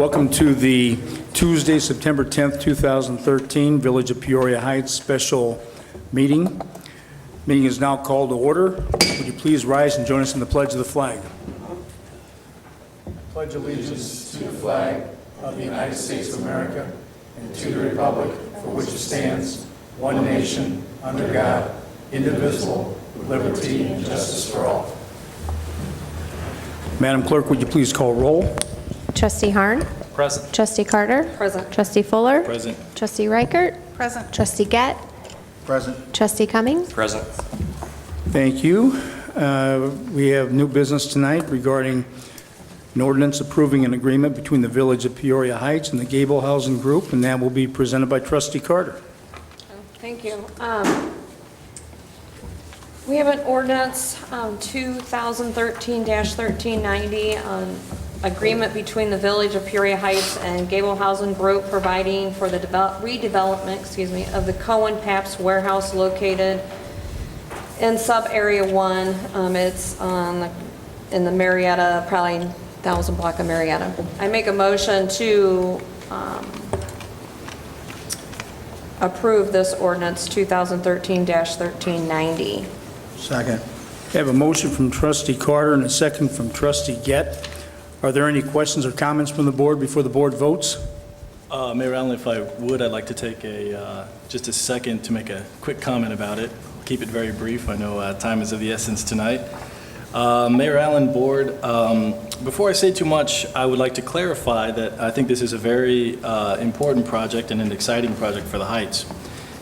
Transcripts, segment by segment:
Welcome to the Tuesday, September 10th, 2013, Village of Peoria Heights special meeting. Meeting is now called to order. Would you please rise and join us in the pledge of the flag? Pledge allegiance to the flag of the United States of America and to the republic for which it stands, one nation, under God, indivisible, with liberty and justice for all. Madam Clerk, would you please call roll? Trustee Harn. Present. Trustee Carter. Present. Trustee Fuller. Present. Trustee Reichert. Present. Trustee Gett. Present. Trustee Cummings. Present. Thank you. We have new business tonight regarding an ordinance approving an agreement between the Village of Peoria Heights and the Gable Housing Group, and that will be presented by Trustee Carter. Thank you. We have an ordinance 2013-1390 on agreement between the Village of Peoria Heights and Gable Housing Group providing for the redevelopment, of the Cohen-Papps warehouse located in sub-area 1. It's in the Marietta, probably 1,000 block of Marietta. I make a motion to approve this ordinance 2013-1390. Second. I have a motion from Trustee Carter and a second from Trustee Gett. Are there any questions or comments from the board before the board votes? Mayor Allen, if I would, I'd like to take just a second to make a quick comment about it. I'll keep it very brief. I know time is of the essence tonight. Mayor Allen, board, before I say too much, I would like to clarify that I think this is a very important project and an exciting project for the Heights.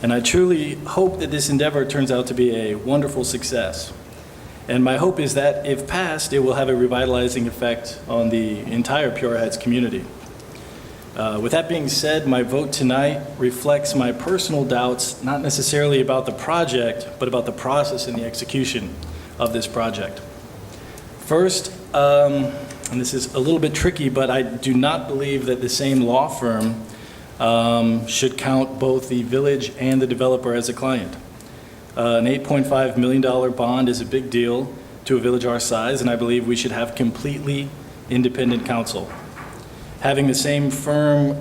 And I truly hope that this endeavor turns out to be a wonderful success. And my hope is that if passed, it will have a revitalizing effect on the entire Peoria Heights community. With that being said, my vote tonight reflects my personal doubts, not necessarily about the project, but about the process and the execution of this project. First, and this is a little bit tricky, but I do not believe that the same law firm should count both the village and the developer as a client. An $8.5 million bond is a big deal to a village our size, and I believe we should have completely independent counsel. Having the same firm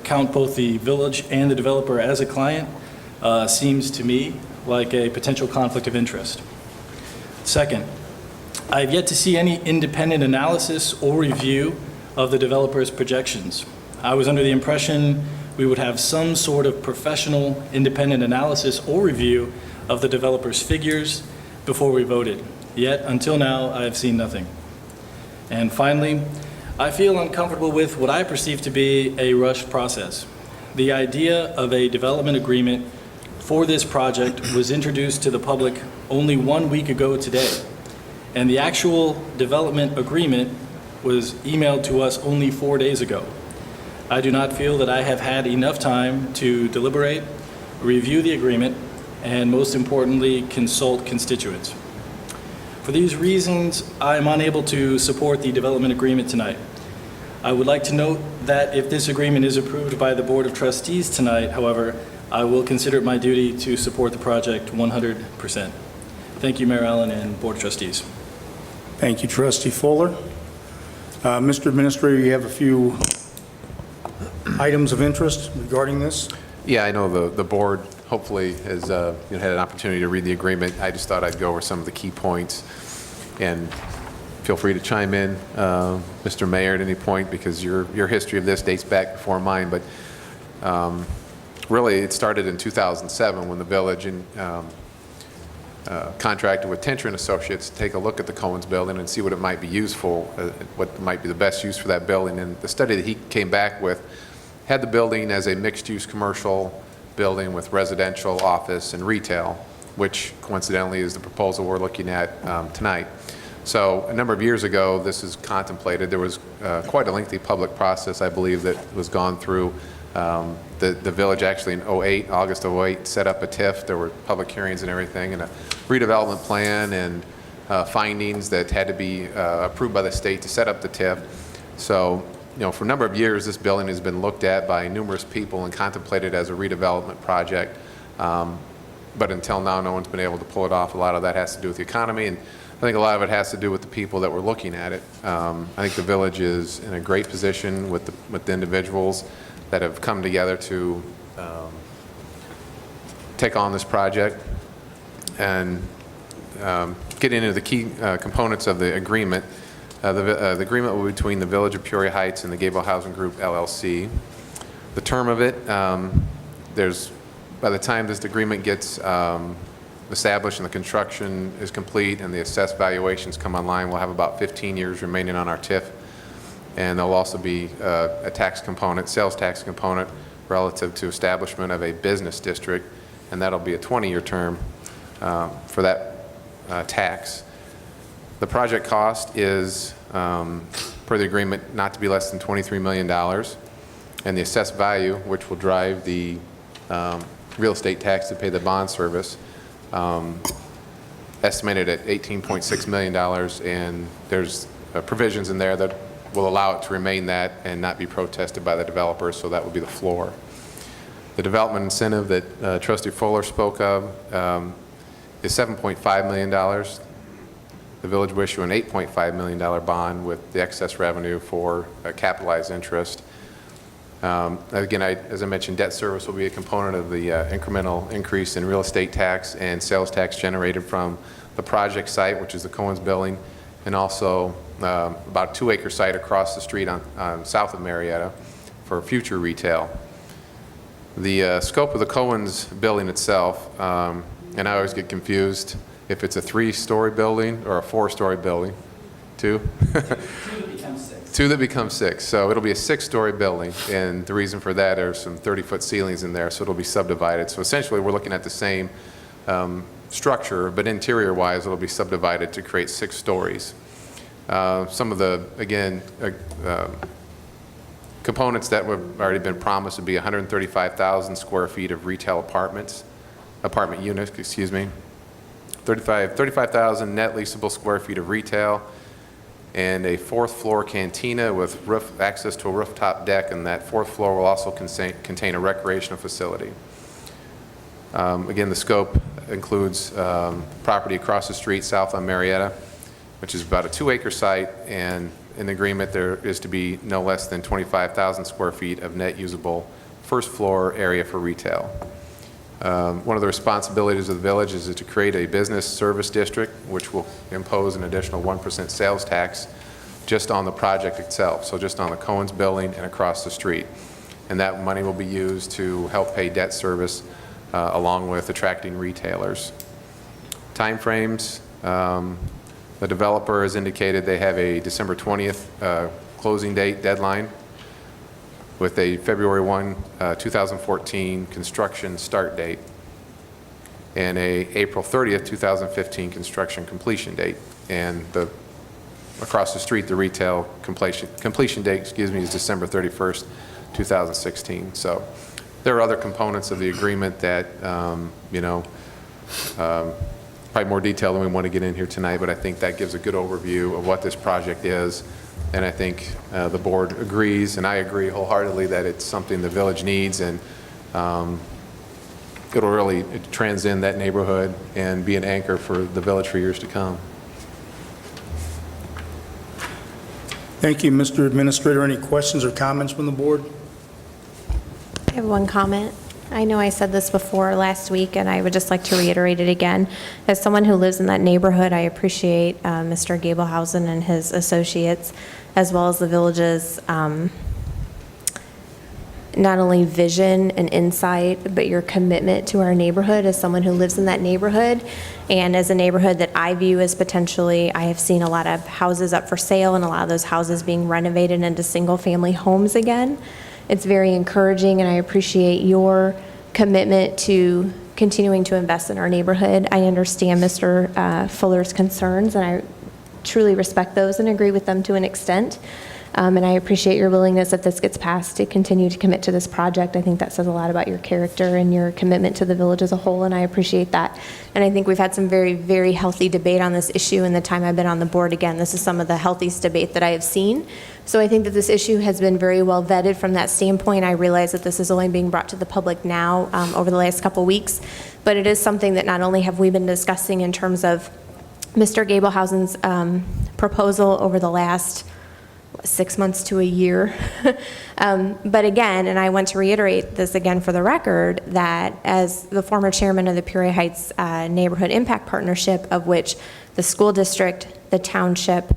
count both the village and the developer as a client seems to me like a potential conflict of interest. Second, I've yet to see any independent analysis or review of the developer's projections. I was under the impression we would have some sort of professional independent analysis or review of the developer's figures before we voted. Yet, until now, I have seen nothing. And finally, I feel uncomfortable with what I perceive to be a rushed process. The idea of a development agreement for this project was introduced to the public only 1 week ago today, and the actual development agreement was emailed to us only 4 days ago. I do not feel that I have had enough time to deliberate, review the agreement, and most importantly, consult constituents. For these reasons, I am unable to support the development agreement tonight. I would like to note that if this agreement is approved by the Board of Trustees tonight, however, I will consider it my duty to support the project 100%. Thank you, Mayor Allen and Board of Trustees. Thank you, Trustee Fuller. Mr. Administrator, you have a few items of interest regarding this? Yeah, I know the board hopefully has had an opportunity to read the agreement. I just thought I'd go over some of the key points, and feel free to chime in, Mr. Mayor, at any point, because your history of this dates back before mine. But really, it started in 2007 when the village contracted with Tincher & Associates to take a look at the Cohen's building and see what it might be used for, what might be the best use for that building. And the study that he came back with had the building as a mixed-use commercial building with residential, office, and retail, which coincidentally is the proposal we're looking at tonight. So a number of years ago, this is contemplated. There was quite a lengthy public process, I believe, that was gone through. The village actually in August of 08, set up a TIF. There were public hearings and everything, and a redevelopment plan and findings that had to be approved by the state to set up the TIF. So, for a number of years, this building has been looked at by numerous people and contemplated as a redevelopment project. But until now, no one's been able to pull it off. A lot of that has to do with the economy, and think a lot of it has to do with the people that were looking at it. I think the village is in a great position with the individuals that have come together to take on this project. And getting into the key components of the agreement, the agreement will be between the Village of Peoria Heights and the Gable Housing Group, LLC. The term of it, by the time this agreement gets established and the construction is complete and the assessed valuations come online, we'll have about 15 years remaining on our TIF. And there'll also be a tax component, sales tax component, relative to establishment of a business district, and that'll be a 20-year term for that tax. The project cost is, per the agreement, not to be less than $23 million, and the assessed value, which will drive the real estate tax to pay the bond service, estimated at $18.6 million, and there's provisions in there that will allow it to remain that and not be protested by the developer, so that would be the floor. The development incentive that Trustee Fuller spoke of is $7.5 million. The village will issue an $8.5 million bond with the excess revenue for capitalized interest. Again, as I mentioned, debt service will be a component of the incremental increase in real estate tax and sales tax generated from the project site, which is the Cohen's building, and also about a 2-acre site across the street on south of Marietta for future retail. The scope of the Cohen's building itself, and I always get confused if it's a 3-story building or a 4-story building. 2? Two that become 6. So it'll be a 6-story building, and the reason for that are some 30-foot ceilings in there, so it'll be subdivided. So essentially, we're looking at the same structure, but interior-wise, it'll be subdivided to create 6 stories. Some of the, again, components that have already been promised would be 135,000 square feet of retail apartment units, 35,000 net leasable square feet of retail, and a 4th floor cantina with access to a rooftop deck, and that 4th floor will also contain a recreational facility. Again, the scope includes property across the street south on Marietta, which is about a 2-acre site, and in the agreement there is to be no less than 25,000 square feet of net usable 1st floor area for retail. One of the responsibilities of the village is to create a business service district, which will impose an additional 1% sales tax just on the project itself, so just on the Cohen's building and across the street. And that money will be used to help pay debt service along with attracting retailers. Timeframes, the developer has indicated they have a December 20th closing date deadline, with a February 1, 2014 construction start date and a April 30th, 2015 construction completion date. And across the street, the retail completion date, is December 31st, 2016. So there are other components of the agreement that, probably more detail than we want to get in here tonight, but I think that gives a good overview of what this project is. And I think the board agrees, and I agree wholeheartedly, that it's something the village needs, and it'll really transcend that neighborhood and be an anchor for the village for years to come. Thank you, Mr. Administrator. Any questions or comments from the board? I have one comment. I know I said this before last week, and I would just like to reiterate it again. As someone who lives in that neighborhood, I appreciate Mr. Gablehausen and his associates, as well as the village's not only vision and insight, but your commitment to our neighborhood as someone who lives in that neighborhood, and as a neighborhood that I view as potentially, I have seen a lot of houses up for sale and a lot of those houses being renovated into single-family homes again. It's very encouraging, and I appreciate your commitment to continuing to invest in our neighborhood. I understand Mr. Fuller's concerns, and I truly respect those and agree with them to an extent. And I appreciate your willingness, if this gets passed, to continue to commit to this project. I think that says a lot about your character and your commitment to the village as a whole, and I appreciate that. And I think we've had some very, very healthy debate on this issue in the time I've been on the board. Again, this is some of the healthiest debate that I have seen. So I think that this issue has been very well vetted from that standpoint. I realize that this is only being brought to the public now over the last couple weeks, but it is something that not only have we been discussing in terms of Mr. Gablehausen's proposal over the last 6 months to a year. But again, and I want to reiterate this again for the record, that as the former chairman of the Peoria Heights Neighborhood Impact Partnership, of which the school district, the township,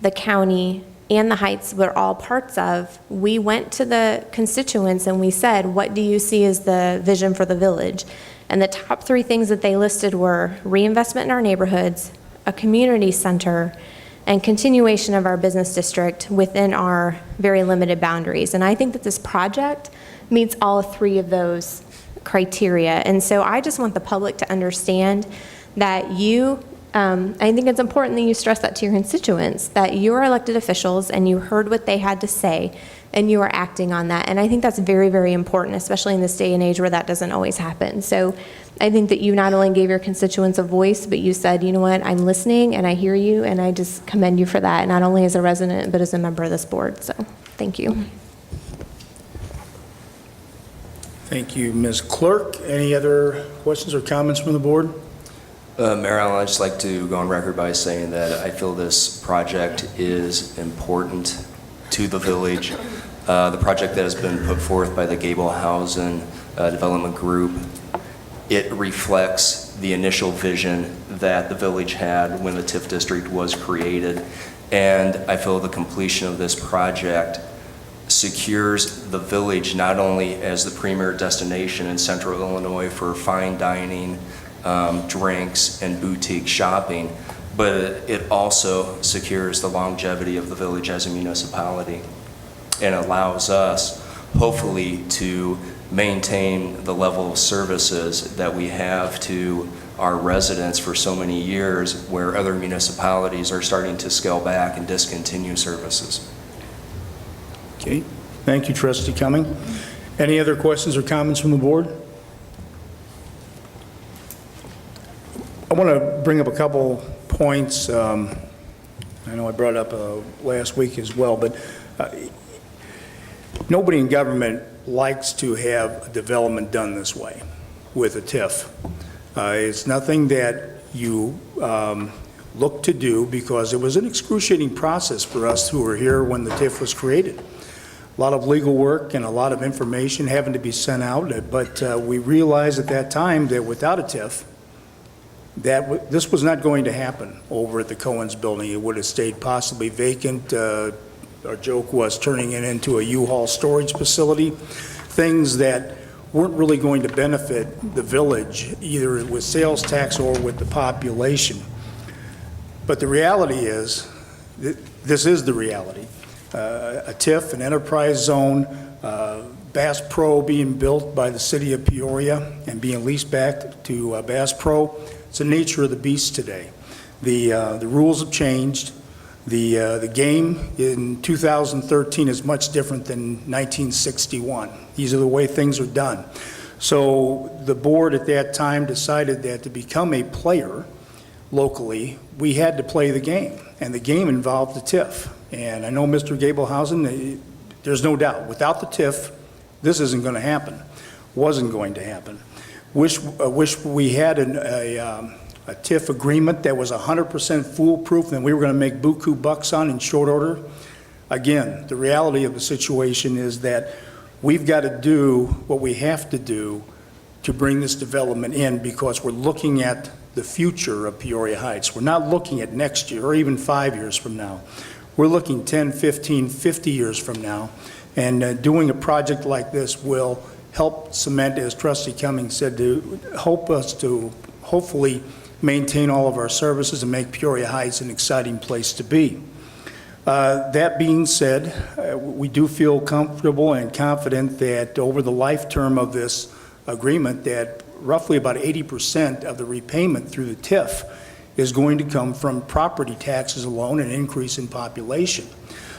the county, and the Heights were all parts of, we went to the constituents and we said, what do you see as the vision for the village? And the top 3 things that they listed were reinvestment in our neighborhoods, a community center, and continuation of our business district within our very limited boundaries. And I think that this project meets all 3 of those criteria. And so I just want the public to understand that I think it's important that you stress that to your constituents, that you are elected officials and you heard what they had to say and you are acting on that. And I think that's very, very important, especially in this day and age where that doesn't always happen. So I think that you not only gave your constituents a voice, but you said, you know what, I'm listening and I hear you, and I just commend you for that, not only as a resident, but as a member of this board. So thank you. Thank you, Ms. Clerk. Any other questions or comments from the board? Mayor Allen, I'd just like to go on record by saying that I feel this project is important to the village. The project that has been put forth by the Gablehausen Development Group, it reflects the initial vision that the village had when the TIF district was created. And I feel the completion of this project secures the village not only as the premier destination in central Illinois for fine dining, drinks, and boutique shopping, but it also secures the longevity of the village as a municipality and allows us, hopefully, to maintain the level of services that we have to our residents for so many years, where other municipalities are starting to scale back and discontinue services. Okay. Thank you, Trustee Cumming. Any other questions or comments from the board? I want to bring up a couple points. I know I brought it up last week as well, but nobody in government likes to have a development done this way with a TIF. It's nothing that you look to do, because it was an excruciating process for us who were here when the TIF was created. A lot of legal work and a lot of information having to be sent out, but we realized at that time that without a TIF, that this was not going to happen over at the Cohen's building. It would have stayed possibly vacant. Our joke was turning it into a U-Haul storage facility, things that weren't really going to benefit the village, either with sales tax or with the population. But the reality is, this is the reality. A TIF, an enterprise zone, Bass Pro being built by the city of Peoria and being leased back to Bass Pro. It's the nature of the beast today. The rules have changed. The game in 2013 is much different than 1961. These are the way things are done. So the board at that time decided that to become a player locally, we had to play the game, and the game involved the TIF. And I know Mr. Gablehausen, there's no doubt, without the TIF, this isn't going to happen, wasn't going to happen. Wish we had a TIF agreement that was 100% foolproof and we were going to make buku bucks on in short order. Again, the reality of the situation is that we've got to do what we have to do to bring this development in, because we're looking at the future of Peoria Heights. We're not looking at next year or even 5 years from now. We're looking 10, 15, 50 years from now, and doing a project like this will help cement, as Trustee Cummings said, to help us to hopefully maintain all of our services and make Peoria Heights an exciting place to be. That being said, we do feel comfortable and confident that over the life term of this agreement, that roughly about 80% of the repayment through the TIF is going to come from property taxes alone and an increase in population.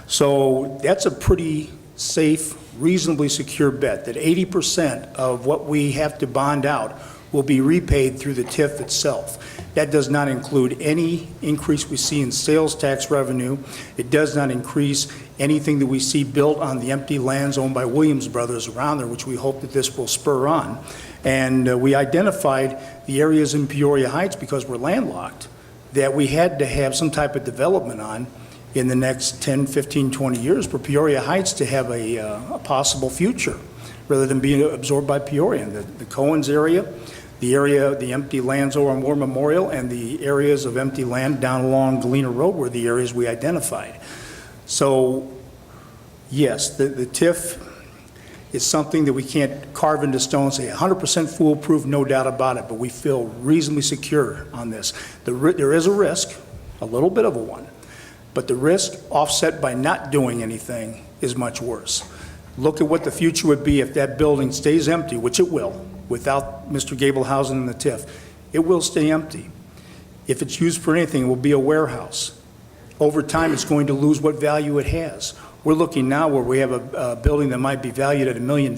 So that's a pretty safe, reasonably secure bet that 80% of what we have to bond out will be repaid through the TIF itself. That does not include any increase we see in sales tax revenue. It does not increase anything that we see built on the empty lands owned by Williams Brothers around there, which we hope that this will spur on. And we identified the areas in Peoria Heights because we're landlocked that we had to have some type of development on in the next 10, 15, 20 years for Peoria Heights to have a possible future, rather than being absorbed by Peoria. And the Cohen's area, the empty lands over on War Memorial, and the areas of empty land down along Galena Road were the areas we identified. So, yes, the TIF is something that we can't carve into stone and say 100% foolproof, no doubt about it, but we feel reasonably secure on this. There is a risk, a little bit of a one, but the risk offset by not doing anything is much worse. Look at what the future would be if that building stays empty, which it will, without Mr. Gablehausen and the TIF. It will stay empty. If it's used for anything, it will be a warehouse. Over time, it's going to lose what value it has. We're looking now where we have a building that might be valued at $1 million.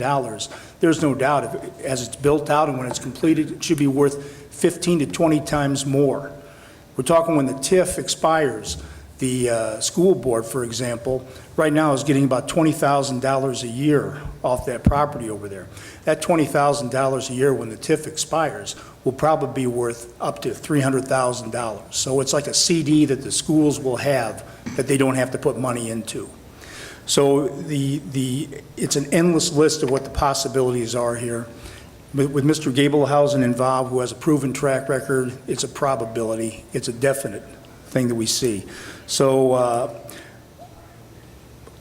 There's no doubt, as it's built out and when it's completed, it should be worth 15 to 20 times more. We're talking when the TIF expires. The school board, for example, right now is getting about $20,000 a year off that property over there. That $20,000 a year when the TIF expires will probably be worth up to $300,000. So it's like a CD that the schools will have that they don't have to put money into. So it's an endless list of what the possibilities are here. But with Mr. Gablehausen involved, who has a proven track record, it's a probability. It's a definite thing that we see. So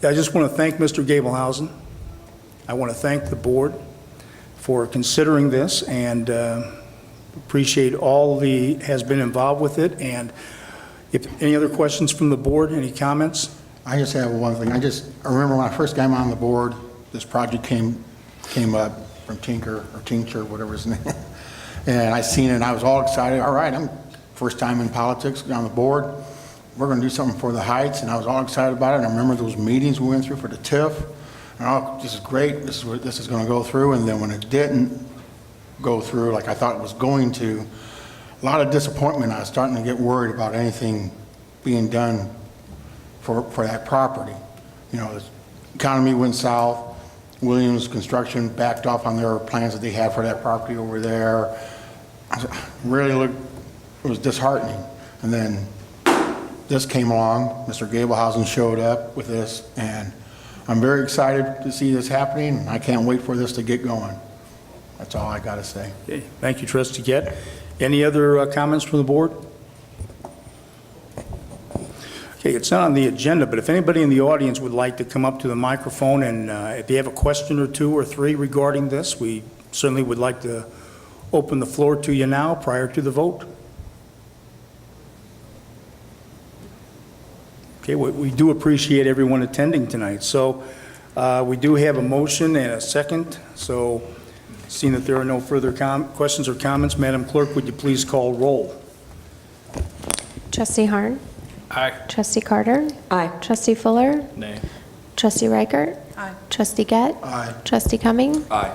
I just want to thank Mr. Gablehausen. I want to thank the board for considering this, and appreciate all has been involved with it. And if any other questions from the board, any comments? I just have one thing. I remember when I first came on the board, this project came up from Tincture, whatever his name. And I seen it and I was all excited. All right, I'm first time in politics on the board. We're going to do something for the Heights, and I was all excited about it. And I remember those meetings we went through for the TIF. And oh, this is great. This is going to go through. And then when it didn't go through like I thought it was going to, a lot of disappointment. I was starting to get worried about anything being done for that property. You know, the economy went south. Williams Construction backed off on their plans that they had for that property over there. It was disheartening. And then this came along. Mr. Gablehausen showed up with this, and I'm very excited to see this happening, and I can't wait for this to get going. That's all I got to say. Okay. Thank you, Trustee Gett. Any other comments from the board? Okay, it's not on the agenda, but if anybody in the audience would like to come up to the microphone and if you have a question or two or three regarding this, we certainly would like to open the floor to you now prior to the vote. Okay, we do appreciate everyone attending tonight. So we do have a motion and a second. So seeing that there are no further questions or comments, Madam Clerk, would you please call roll? Trustee Harn? Aye. Trustee Carter? Aye. Trustee Fuller? Nay. Trustee Reichert? Aye. Trustee Gett? Aye. Trustee Cumming? Aye.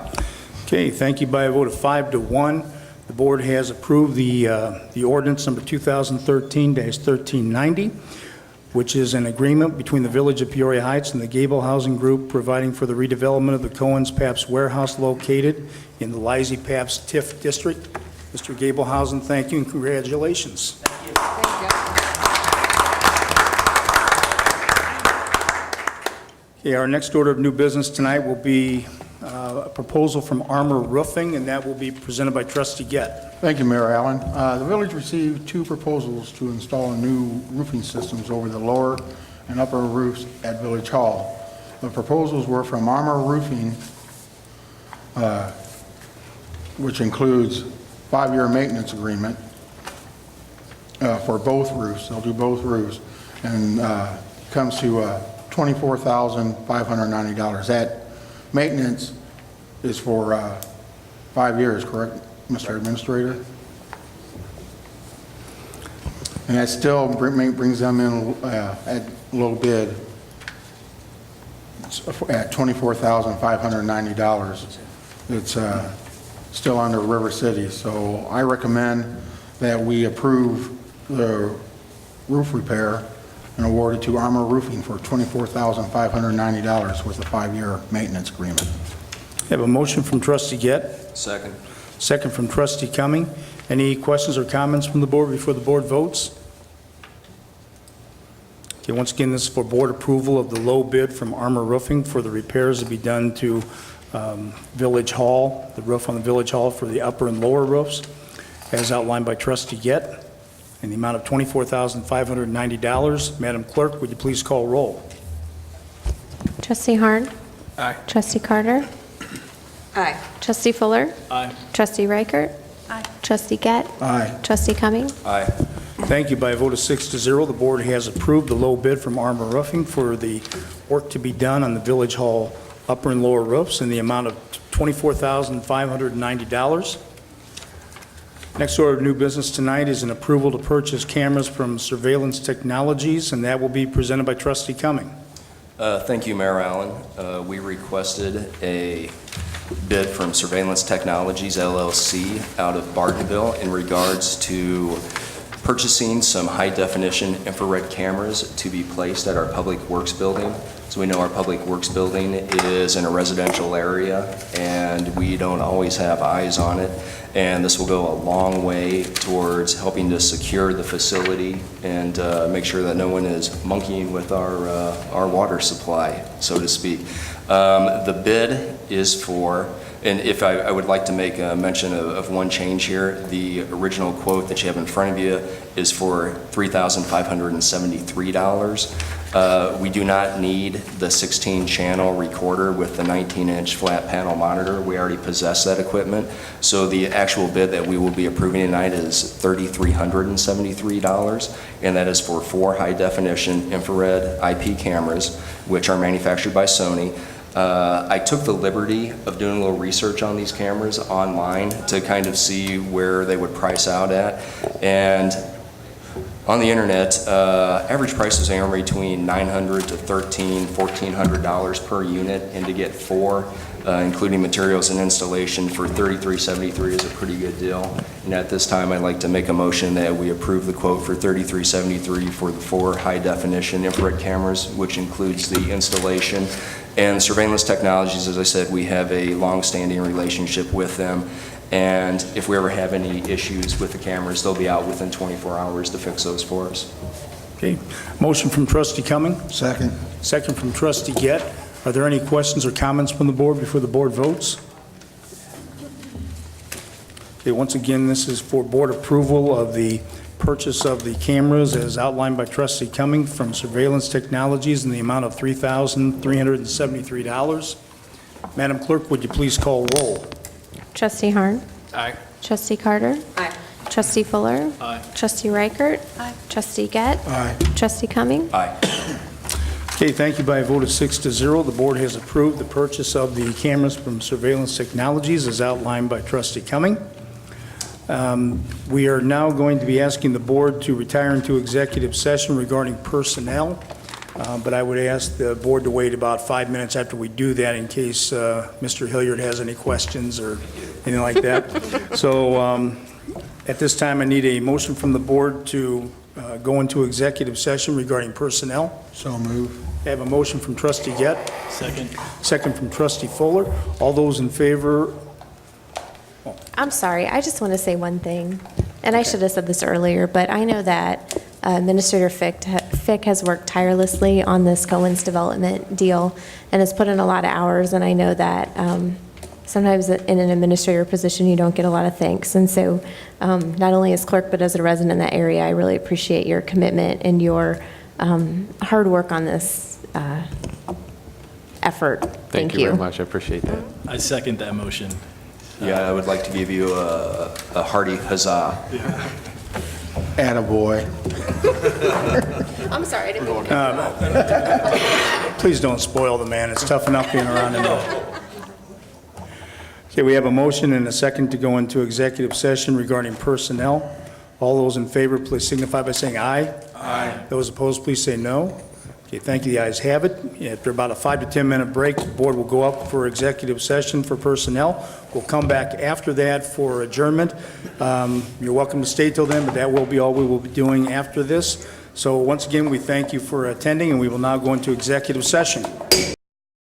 Okay, thank you by a vote of 5-1. The board has approved the ordinance number 2013-1390, which is an agreement between the Village of Peoria Heights and the Gable Housing Group providing for the redevelopment of the Cohen's Paps warehouse located in the Lizzie Paps TIF district. Mr. Gablehausen, thank you and congratulations. Okay, our next order of new business tonight will be a proposal from Armor Roofing, and that will be presented by Trustee Gett. Thank you, Mayor Allen. The village received 2 proposals to install new roofing systems over the lower and upper roofs at Village Hall. The proposals were from Armor Roofing, which includes 5-year maintenance agreement for both roofs. They'll do both roofs, and comes to $24,590. That maintenance is for 5 years, correct, Mr. Administrator? And that still brings them in at low bid at $24,590. It's still under River City, so I recommend that we approve the roof repair and award it to Armor Roofing for $24,590 with a 5-year maintenance agreement. I have a motion from Trustee Gett, Second. second from Trustee Cumming. Any questions or comments from the board before the board votes? Okay, once again, this is for board approval of the low bid from Armor Roofing for the repairs to be done to Village Hall, the roof on the Village Hall for the upper and lower roofs, as outlined by Trustee Gett, in the amount of $24,590. Madam Clerk, would you please call roll? Trustee Harn. Aye. Trustee Carter. Aye. Trustee Fuller. Aye. Trustee Reichert. Aye. Trustee Gett. Aye. Trustee Cumming. Aye. Thank you. By a vote of 6-0, the board has approved the low bid from Armor Roofing for the work to be done on the Village Hall upper and lower roofs in the amount of $24,590. Next order of new business tonight is an approval to purchase cameras from Surveillance Technologies, and that will be presented by Trustee Cumming. Thank you, Mayor Allen. We requested a bid from Surveillance Technologies LLC out of Bartonville in regards to purchasing some high-definition infrared cameras to be placed at our Public Works building. So we know our Public Works building is in a residential area, and we don't always have eyes on it. And this will go a long way towards helping to secure the facility and make sure that no one is monkeying with our water supply, so to speak. The bid is for, and if I would like to make a mention of one change here, the original quote that you have in front of you is for $3,573. We do not need the 16-channel recorder with the 19-inch flat panel monitor. We already possess that equipment. So the actual bid that we will be approving tonight is $3,373, and that is for 4 high-definition infrared IP cameras, which are manufactured by Sony. I took the liberty of doing a little research on these cameras online to kind of see where they would price out at. And on the internet, average prices are between $900 to $1,400 per unit, and to get 4, including materials and installation, for $3,373 is a pretty good deal. And at this time, I'd like to make a motion that we approve the quote for $3,373 for the 4 high-definition infrared cameras, which includes the installation. And Surveillance Technologies, as I said, we have a long-standing relationship with them. And if we ever have any issues with the cameras, they'll be out within 24 hours to fix those for us. Okay, motion from Trustee Cumming, Second. second from Trustee Gett. Are there any questions or comments from the board before the board votes? Okay, once again, this is for board approval of the purchase of the cameras as outlined by Trustee Cumming from Surveillance Technologies in the amount of $3,373. Madam Clerk, would you please call roll? Trustee Harn. Aye. Trustee Carter. Aye. Trustee Fuller. Aye. Trustee Reichert. Aye. Trustee Gett. Aye. Trustee Cumming. Aye. Okay, thank you. By a vote of 6-0, the board has approved the purchase of the cameras from Surveillance Technologies as outlined by Trustee Cumming. We are now going to be asking the board to retire into executive session regarding personnel, but I would ask the board to wait about 5 minutes after we do that in case Mr. Hilliard has any questions or anything like that. So at this time, I need a motion from the board to go into executive session regarding personnel. So move. I have a motion from Trustee Gett, Second. second from Trustee Fuller. All those in favor? I'm sorry, I just want to say one thing, and I should have said this earlier, but I know that Administrator Fick has worked tirelessly on this Cohen's development deal and has put in a lot of hours, and I know that sometimes in an administrator position, you don't get a lot of thanks. And so not only as clerk, but as a resident in that area, I really appreciate your commitment and your hard work on this effort. Thank you. very much. I appreciate that. I second that motion. Yeah, I would like to give you a hearty huzzah. Attaboy. I'm sorry, I didn't mean Please don't spoil the man. It's tough enough being around him. Okay, we have a motion and a second to go into executive session regarding personnel. All those in favor, please signify by saying aye. Aye. Those opposed, please say no. Okay, thank you. The ayes have it. After about a 5 to 10 minute break, the board will go up for executive session for personnel. We'll come back after that for adjournment. You're welcome to stay till then, but that will be all we will be doing after this. So once again, we thank you for attending, and we will now go into executive session.